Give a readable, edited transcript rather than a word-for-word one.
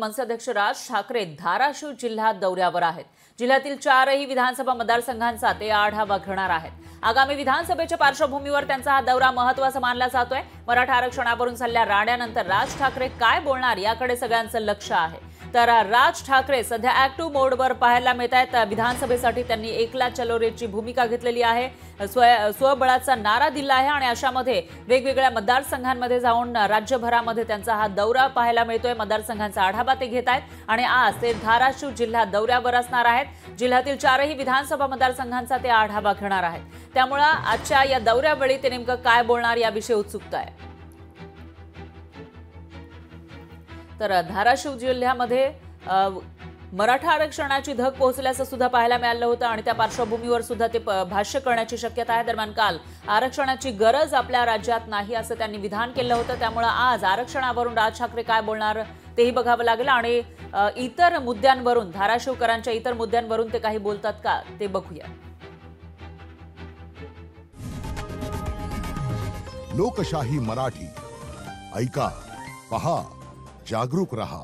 मनसे अध्यक्ष राज ठाकरे धाराशिव जिल्ह्यात दौऱ्यावर आहेत। जिल्ह्यातील 4ही विधानसभा मतदारसंघांचा ते आढावा घेणार आहेत। आगामी विधानसभेच्या पार्श्वभूमीवर त्यांचा हा दौरा महत्त्वाचा मानला जातोय। मराठा आरक्षणावरून सल्ला राण्यानंतर राज ठाकरे काय बोलणार याकडे सगळ्यांचं लक्ष आहे। तर राज ठाकरे सध्या ऍक्टिव्ह मोडवर पाहायला मिळत आहेत। विधानसभेसाठी त्यांनी एकला चलो रेची भूमिका घेतलेली आहे, स्वबळाचा नारा दिला आहे आणि अशामध्ये वेगवेगळ्या मतदारसंघांमध्ये जाऊन राज्यभरामध्ये त्यांचा हा दौरा पाहायला मिळतोय। मतदारसंघांचा आढावा ते घेत आहेत आणि आज ते धाराशिव जिल्ह्यात दौऱ्यावर असणार आहेत। जिल्ह्यातील 4ही विधानसभा मतदारसंघांचा ते आढावा घेणार आहेत। त्यामुळे आजच्या या दौऱ्यावेळी ते नेमकं काय बोलणार याविषयी उत्सुकता आहे। तर धाराशिव जिल्ह्यामध्ये मराठा आरक्षणाची धग पोहोचल्याचं सुद्धा पाहायला मिळालं होतं आणि त्या पार्श्वभूमीवर सुद्धा ते भाष्य करण्याची शक्यता आहे। दरम्यान काल आरक्षणाची गरज आपल्या राज्यात नाही असं त्यांनी विधान केलं होतं। त्यामुळे आज आरक्षणावरून राज ठाकरे काय बोलणार तेही बघावं लागेल आणि इतर मुद्द्यांवरून, धाराशिवकरांच्या इतर मुद्द्यांवरून ते काही बोलतात का ते बघूया। लोकशाही मराठी ऐका, पहा, जागरूक रहा।